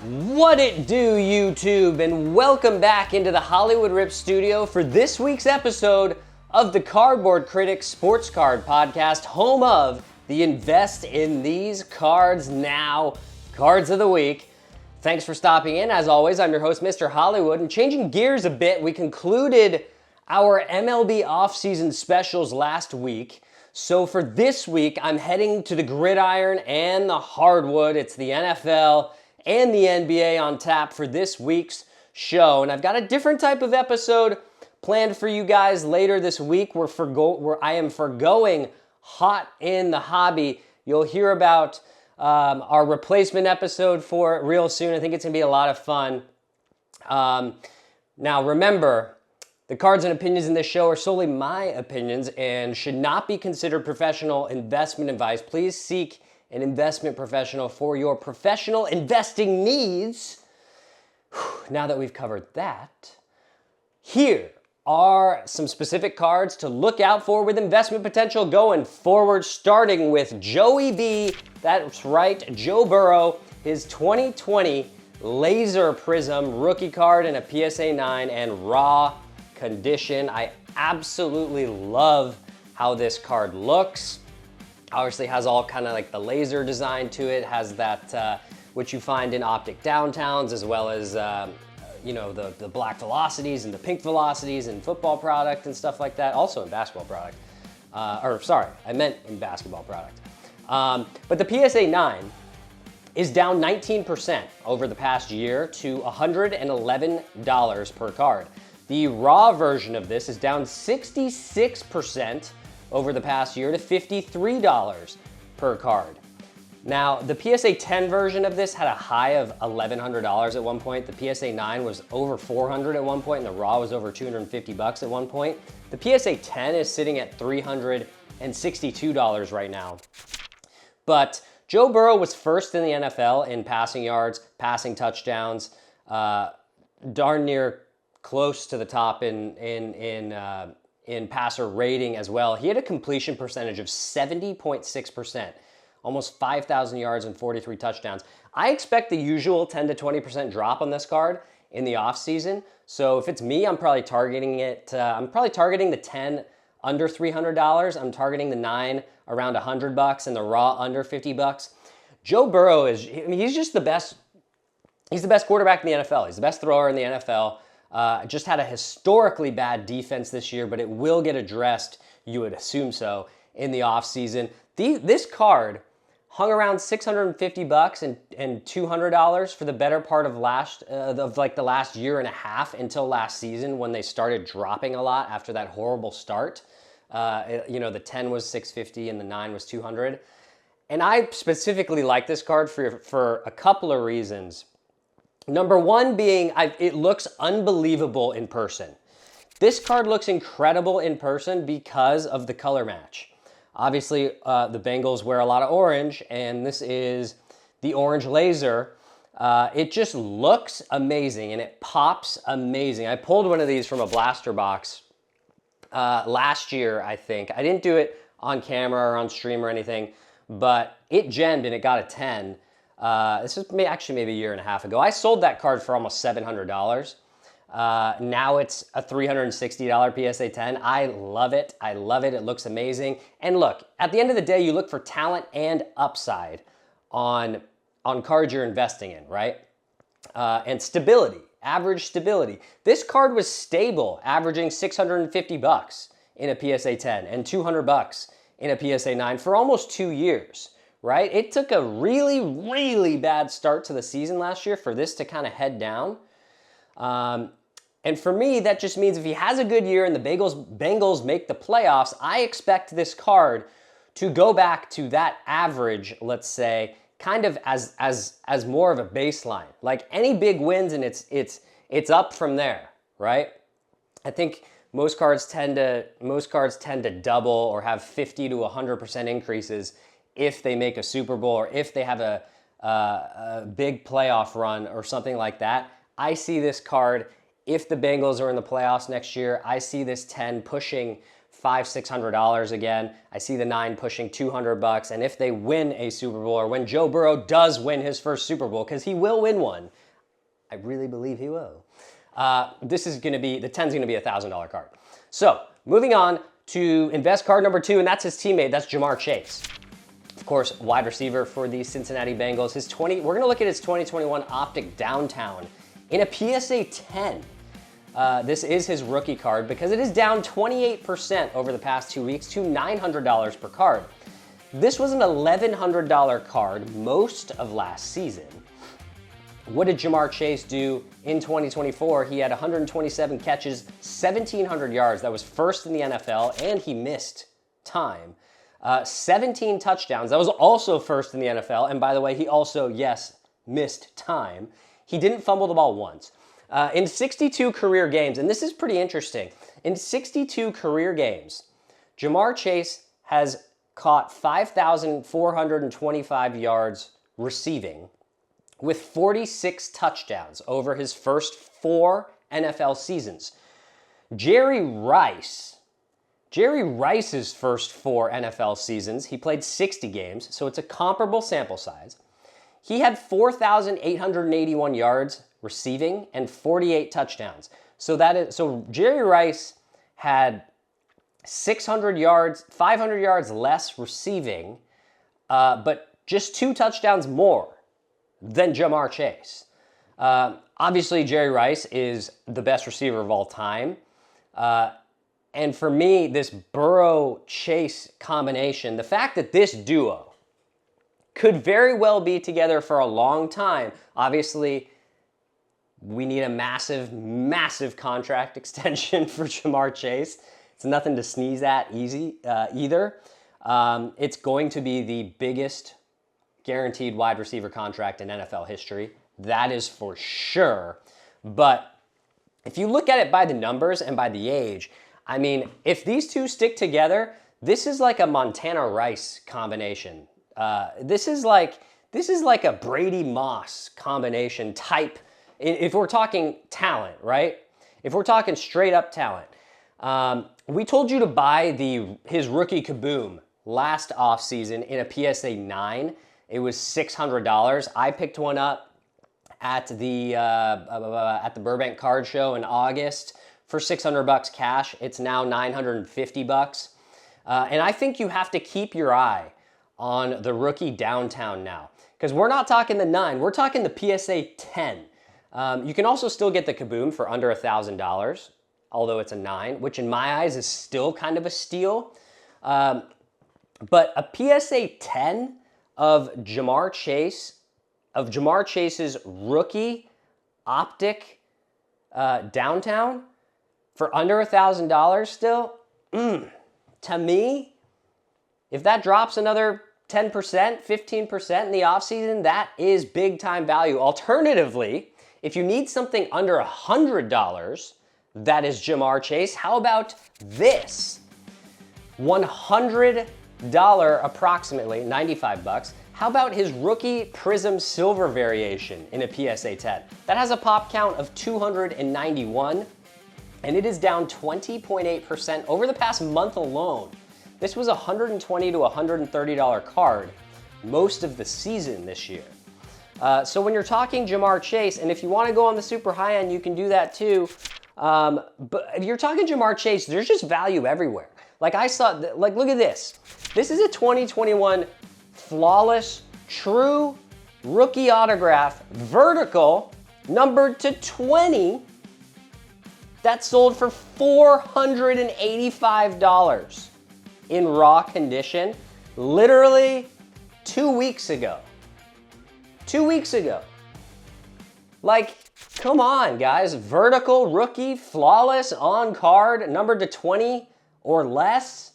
What it do, YouTube, and welcome back into the Hollywood Rip studio for this week's episode of the Cardboard Critics Sports Card Podcast, home of the Invest in These Cards Now Cards of the Week. Thanks for stopping in. As always, I'm your host, Mr. Hollywood, and changing gears a bit, we concluded our MLB offseason specials last week. So for this week, I'm heading to the gridiron and the hardwood. It's the NFL and the NBA on tap for this week's show. And I've got a different type of episode planned for you guys later this week where I am forgoing hot in the hobby. You'll hear about our replacement episode for it real soon. I think it's going to be a lot of fun. Now, remember, the cards and opinions in this show are solely my opinions and should not be considered professional investment advice. Please seek an investment professional for your professional investing needs. Now that we've covered that, here are some specific cards to look out for with investment potential going forward, starting with Joey B. That's right, Joe Burrow, his 2020 Laser Prism rookie card in a PSA 9 and raw condition. I absolutely love how this card looks. Obviously has all kind of like the laser design to it, has that which you find in optic downtowns, as well as the black velocities and the pink velocities in football product and stuff like that, also in basketball product. I meant in basketball product. But the PSA 9 is down 19% over the past year to $111 per card. The raw version of this is down 66% over the past year to $53 per card. Now, the PSA 10 version of this had a high of $1,100 at one point. The PSA 9 was over $400 at one point, and the raw was over $250 at one point. The PSA 10 is sitting at $362 right now. But Joe Burrow was first in the NFL in passing yards, passing touchdowns, darn near close to the top in passer rating as well. He had a completion percentage of 70.6%, almost 5,000 yards and 43 touchdowns. I expect the usual 10 to 20% drop on this card in the offseason. So if it's me, I'm probably targeting it. I'm probably targeting the 10 under $300. I'm targeting the 9 around $100 and the raw under $50. Joe Burrow he's just the best. He's the best quarterback in the NFL. He's the best thrower in the NFL. Just had a historically bad defense this year, but it will get addressed, you would assume so, in the offseason. This card hung around $650 and $200 for the better part of the last year and a half until last season when they started dropping a lot after that horrible start. The 10 was $650 and the 9 was $200. And I specifically like this card for a couple of reasons. Number one being, it looks unbelievable in person. This card looks incredible in person because of the color match. Obviously, the Bengals wear a lot of orange, and this is the orange laser. It just looks amazing, and it pops amazing. I pulled one of these from a blaster box last year, I think. I didn't do it on camera or on stream or anything, but it gemmed and it got a 10. This was maybe a year and a half ago. I sold that card for almost $700. Now it's a $360 PSA 10. I love it. I love it. It looks amazing. And look, at the end of the day, you look for talent and upside on cards you're investing in, right? And stability, average stability. This card was stable, averaging $650 in a PSA 10 and $200 in a PSA 9 for almost 2 years. Right? It took a really, really bad start to the season last year for this to kind of head down. And for me, that just means if he has a good year and the Bengals make the playoffs, I expect this card to go back to that average, let's say, kind of as more of a baseline. Like any big wins and it's up from there, right? I think most cards tend to double or have 50 to 100% increases if they make a Super Bowl or if they have a big playoff run or something like that. I see this card, if the Bengals are in the playoffs next year, I see this 10 pushing $600 again. I see the 9 pushing $200. And if they win a Super Bowl, or when Joe Burrow does win his first Super Bowl, because he will win one, I really believe he will. This is going to be, the 10's going to be a $1,000 card. So moving on to invest card number 2, and that's his teammate. That's Ja'Marr Chase. Of course, wide receiver for the Cincinnati Bengals. We're going to look at his 2021 Optic Downtown in a PSA 10. This is his rookie card because it is down 28% over the past 2 weeks to $900 per card. This was an $1,100 card most of last season. What did Ja'Marr Chase do in 2024? He had 127 catches, 1,700 yards. That was first in the NFL, and he missed time. 17 touchdowns. That was also first in the NFL. And by the way, he also, yes, missed time. He didn't fumble the ball once. In 62 career games, and this is pretty interesting, in 62 career games, Ja'Marr Chase has caught 5,425 yards receiving with 46 touchdowns over his first 4 NFL seasons. Jerry Rice's first 4 NFL seasons, he played 60 games, so it's a comparable sample size. He had 4,881 yards receiving and 48 touchdowns. So Jerry Rice had 500 yards less receiving, but just 2 touchdowns more than Ja'Marr Chase. Obviously, Jerry Rice is the best receiver of all time. And for me, this Burrow-Chase combination, the fact that this duo could very well be together for a long time. Obviously, we need a massive, massive contract extension for Ja'Marr Chase. It's nothing to sneeze at either. It's going to be the biggest guaranteed wide receiver contract in NFL history. That is for sure. But if you look at it by the numbers and by the age, I mean, if these two stick together, this is like a Montana Rice combination. This is like a Brady Moss combination type. If we're talking talent, right? If we're talking straight up talent. We told you to buy his rookie Kaboom last offseason in a PSA 9. It was $600. I picked one up at the Burbank Card Show in August for $600 cash. It's now $950. And I think you have to keep your eye on the rookie Downtown now, because we're not talking the 9, we're talking the PSA 10. You can also still get the Kaboom for under $1,000, although it's a 9, which in my eyes is still kind of a steal. But a PSA 10 of Ja'Marr Chase's rookie Optic Downtown for under $1,000 still, to me, if that drops another 10%, 15% in the offseason, that is big time value. Alternatively, if you need something under $100, that is Ja'Marr Chase, how about this? $100 approximately, $95. How about his rookie Prism Silver variation in a PSA 10? That has a pop count of 291, and it is down 20.8% over the past month alone. This was a $120 to $130 card most of the season this year. So when you're talking Ja'Marr Chase, and if you want to go on the super high end, you can do that too. But if you're talking Ja'Marr Chase, there's just value everywhere. Like I saw, like look at this. This is a 2021 flawless, true rookie autograph, vertical, numbered to 20. That sold for $485 in raw condition, literally 2 weeks ago. 2 weeks ago. Like, come on, guys. Vertical, rookie, flawless, on card, numbered to 20 or less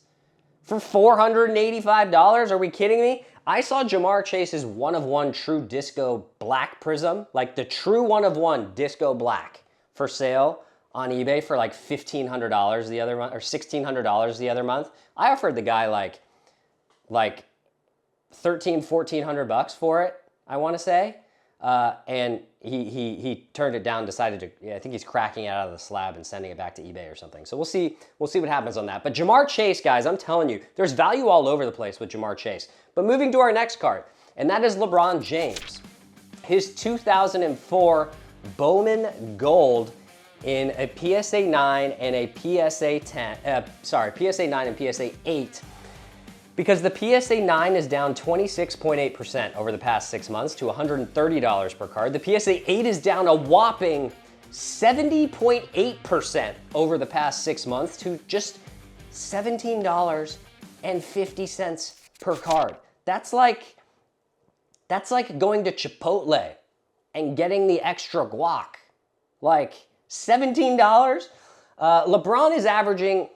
for $485. Are we kidding me? I saw Ja'Marr Chase's 1-of-1 true disco black prism, like the true 1-of-1 disco black, for sale on eBay for like $1,500 the other month, or $1,600 the other month. I offered the guy like $1,300, $1,400 for it, I want to say. and he turned it down, decided to, yeah, I think he's cracking it out of the slab and sending it back to eBay or something. So we'll see what happens on that. But Jamar Chase, guys, I'm telling you, there's value all over the place with Jamar Chase. But moving to our next card, and that is LeBron James. His 2004 Bowman Gold in a PSA 9 and a PSA 10, PSA 9 and PSA 8. Because the PSA 9 is down 26.8% over the past 6 months to $130 per card. The PSA 8 is down a whopping 70.8% over the past 6 months to just $17.50 per card. That's like going to Chipotle and getting the extra guac. Like $17? LeBron is averaging,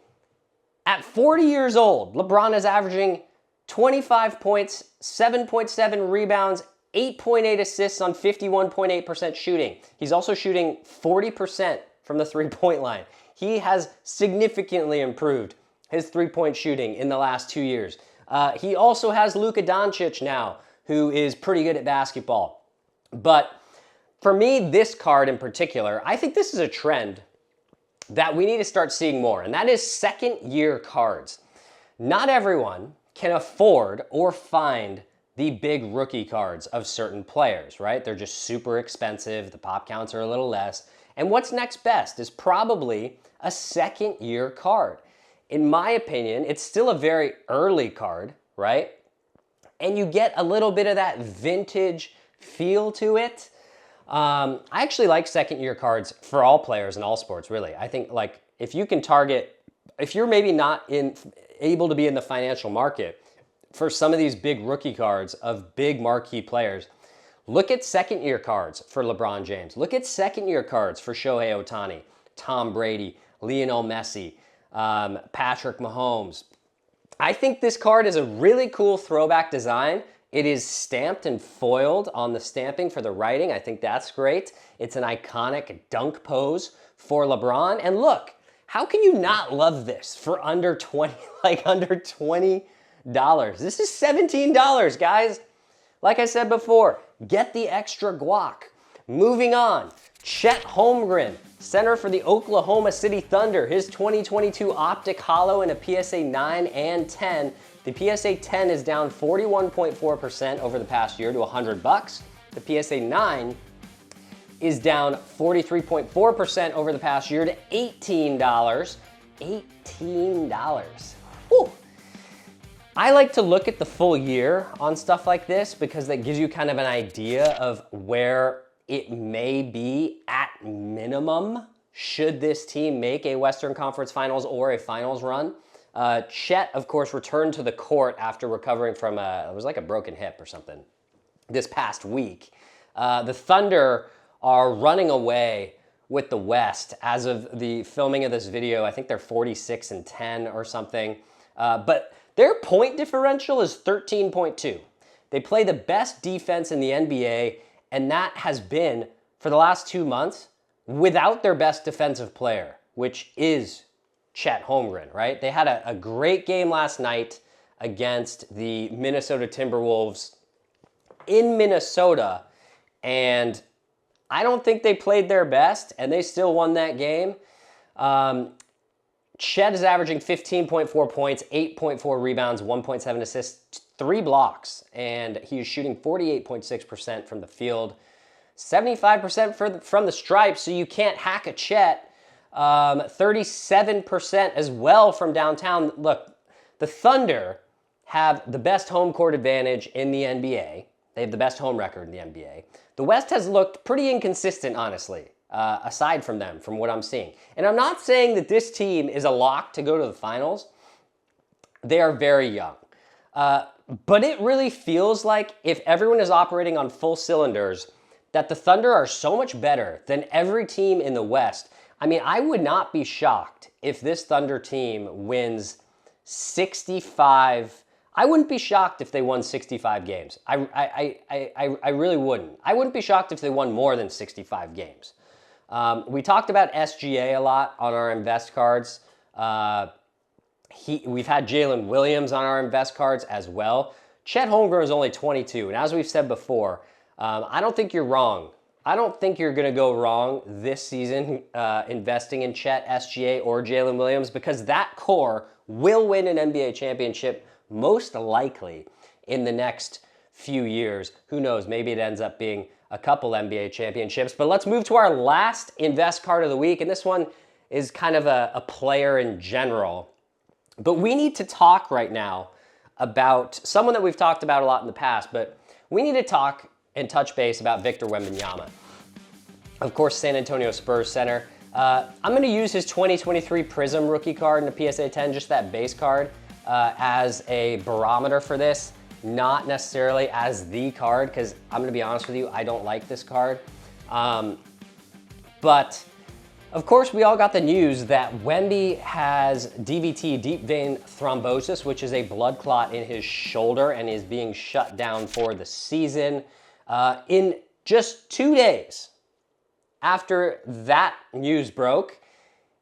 at 40 years old, LeBron is averaging 25 points, 7.7 rebounds, 8.8 assists on 51.8% shooting. He's also shooting 40% from the three-point line. He has significantly improved his three-point shooting in the last 2 years. He also has Luka Doncic now, who is pretty good at basketball. But for me, this card in particular, I think this is a trend that we need to start seeing more, and that is second-year cards. Not everyone can afford or find the big rookie cards of certain players, right? They're just super expensive, the pop counts are a little less, and what's next best is probably a second-year card. In my opinion, it's still a very early card, right? And you get a little bit of that vintage feel to it. I actually like second-year cards for all players in all sports, really. I think, like, if you can target, if you're maybe not able to be in the financial market for some of these big rookie cards of big marquee players, look at second-year cards for LeBron James. Look at second-year cards for Shohei Ohtani, Tom Brady, Lionel Messi, Patrick Mahomes. I think this card is a really cool throwback design. It is stamped and foiled on the stamping for the writing. I think that's great. It's an iconic dunk pose for LeBron. And look, how can you not love this for under $20? This is $17, guys. Like I said before, get the extra guac. Moving on, Chet Holmgren, center for the Oklahoma City Thunder. His 2022 Optic Holo in a PSA 9 and 10. The PSA 10 is down 41.4% over the past year to $100. The PSA 9 is down 43.4% over the past year to $18. $18. Whew. I like to look at the full year on stuff like this because that gives you kind of an idea of where it may be at minimum should this team make a Western Conference Finals or a Finals run. Chet, of course, returned to the court after recovering from it was like a broken hip or something this past week. The Thunder are running away with the West as of the filming of this video. I think they're 46-10 or something. But their point differential is 13.2. They play the best defense in the NBA, and that has been, for the last 2 months, without their best defensive player, which is Chet Holmgren, right? They had a great game last night against the Minnesota Timberwolves in Minnesota, and I don't think they played their best, and they still won that game. Chet is averaging 15.4 points, 8.4 rebounds, 1.7 assists, 3 blocks, and he's shooting 48.6% from the field, 75% from the stripe, so you can't hack a Chet. 37% as well from downtown. Look, the Thunder have the best home court advantage in the NBA. They have the best home record in the NBA. The West has looked pretty inconsistent, honestly, aside from them, from what I'm seeing. And I'm not saying that this team is a lock to go to the finals. They are very young. But it really feels like if everyone is operating on full cylinders, that the Thunder are so much better than every team in the West. I mean, I would not be shocked if this Thunder team wins 65. I wouldn't be shocked if they won 65 games. I really wouldn't. I wouldn't be shocked if they won more than 65 games. We talked about SGA a lot on our invest cards. We've had Jalen Williams on our invest cards as well. Chet Holmgren is only 22, and as we've said before, I don't think you're wrong. I don't think you're going to go wrong this season investing in Chet, SGA, or Jalen Williams, because that core will win an NBA championship most likely in the next few years. Who knows? Maybe it ends up being a couple NBA championships. But let's move to our last invest card of the week. And this one is kind of a player in general. But we need to talk right now about someone that we've talked about a lot in the past, but we need to talk and touch base about Victor Wembanyama. Of course, San Antonio Spurs center. I'm going to use his 2023 Prism rookie card in the PSA 10, just that base card, as a barometer for this, not necessarily as the card, because I'm going to be honest with you, I don't like this card. But of course, we all got the news that Wemby has DVT, deep vein thrombosis, which is a blood clot in his shoulder and is being shut down for the season. In just 2 days after that news broke,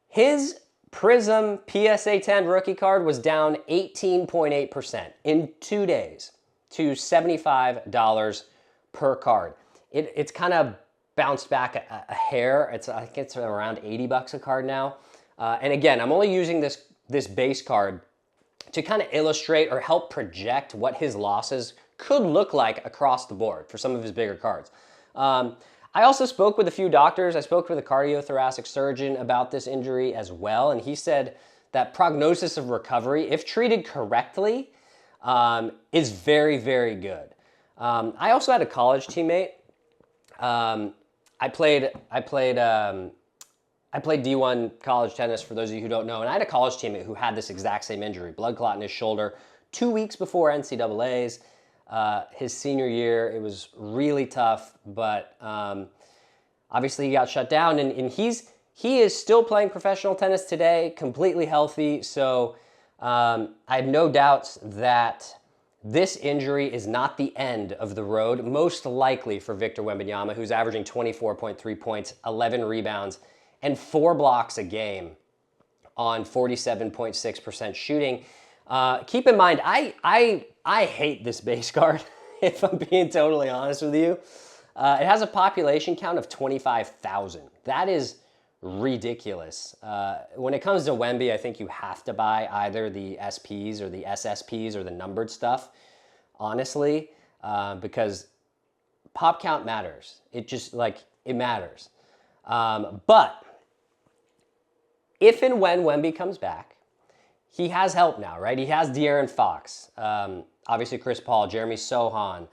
his Prism PSA 10 rookie card was down 18.8% in 2 days to $75 per card. It's kind of bounced back a hair. I think it's around $80 a card now. And again, I'm only using this base card to kind of illustrate or help project what his losses could look like across the board for some of his bigger cards. I also spoke with a few doctors. I spoke with a cardiothoracic surgeon about this injury as well, and he said that prognosis of recovery, if treated correctly, is very, very good. I also had a college teammate. I played D1 college tennis, for those of you who don't know, and I had a college teammate who had this exact same injury, blood clot in his shoulder, 2 weeks before NCAAs. His senior year, it was really tough, but obviously he got shut down, and he is still playing professional tennis today, completely healthy. So I have no doubts that this injury is not the end of the road, most likely for Victor Wembanyama, who's averaging 24.3 points, 11 rebounds, and 4 blocks a game on 47.6% shooting. Keep in mind, I hate this base card, if I'm being totally honest with you. It has a population count of 25,000. That is ridiculous. When it comes to Wemby, I think you have to buy either the SPs or the SSPs or the numbered stuff, honestly, because pop count matters. It matters. But if and when Wemby comes back, he has help now, right? He has De'Aaron Fox, obviously Chris Paul, Jeremy Sohan,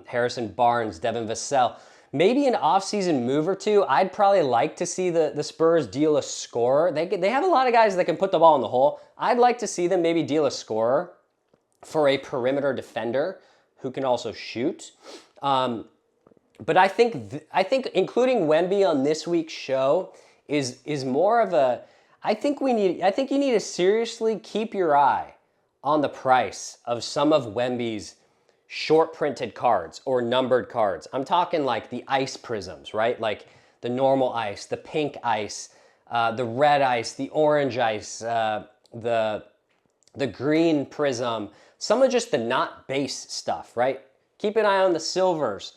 Harrison Barnes, Devin Vassell. Maybe an offseason move or two. I'd probably like to see the Spurs deal a scorer. They have a lot of guys that can put the ball in the hole. I'd like to see them maybe deal a scorer for a perimeter defender who can also shoot. But I think including Wemby on this week's show is more of a. I think you need to seriously keep your eye on the price of some of Wemby's short printed cards or numbered cards. I'm talking like the ice prisms, right? Like the normal ice, the pink ice, the red ice, the orange ice, the green prism, some of just the not base stuff, right? Keep an eye on the silvers.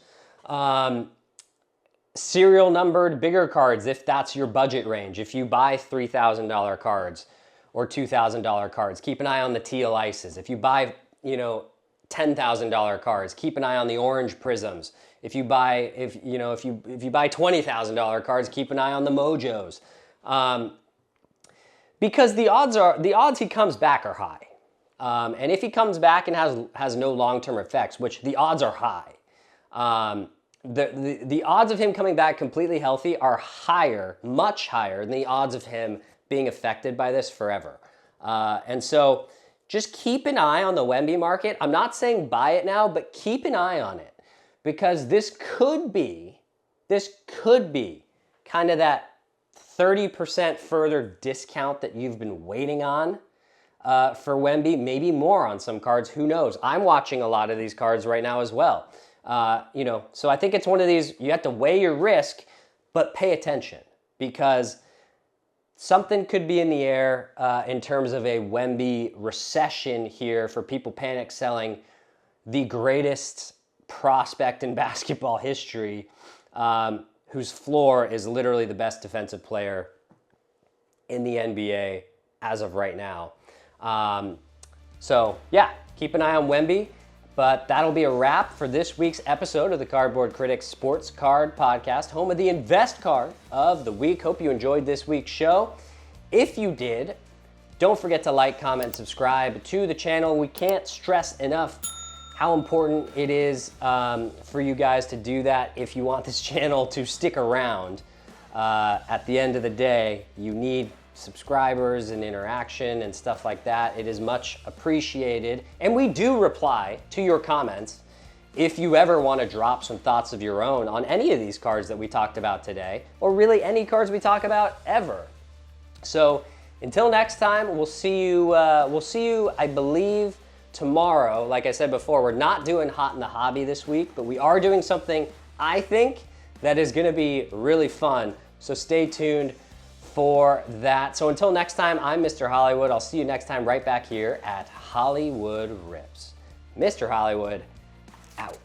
Serial numbered bigger cards if that's your budget range. If you buy $3,000 cards or $2,000 cards, keep an eye on the teal ices. If you buy, $10,000 cards, keep an eye on the orange prisms. If you buy $20,000 cards, keep an eye on the mojos. Because the odds he comes back are high. And if he comes back and has no long-term effects, which the odds are high, the odds of him coming back completely healthy are higher, much higher than the odds of him being affected by this forever. And so just keep an eye on the Wemby market. I'm not saying buy it now, but keep an eye on it, because this could be kind of that 30% further discount that you've been waiting on for Wemby, maybe more on some cards. Who knows? I'm watching a lot of these cards right now as well. So I think it's one of these, you have to weigh your risk, but pay attention, because something could be in the air in terms of a Wemby recession here for people panic selling the greatest prospect in basketball history, whose floor is literally the best defensive player in the NBA as of right now. So yeah, keep an eye on Wemby. But that'll be a wrap for this week's episode of the Cardboard Critics Sports Card Podcast, home of the Invest Card of the week. Hope you enjoyed this week's show. If you did, don't forget to like, comment, subscribe to the channel. We can't stress enough how important it is for you guys to do that if you want this channel to stick around. At the end of the day, you need subscribers and interaction and stuff like that. It is much appreciated. And we do reply to your comments if you ever want to drop some thoughts of your own on any of these cards that we talked about today, or really any cards we talk about ever. So until next time, we'll see you, I believe, tomorrow. Like I said before, we're not doing Hot in the Hobby this week, but we are doing something, I think, that is going to be really fun. So stay tuned for that. So until next time, I'm Mr. Hollywood. I'll see you next time right back here at Hollywood Rips. Mr. Hollywood, out.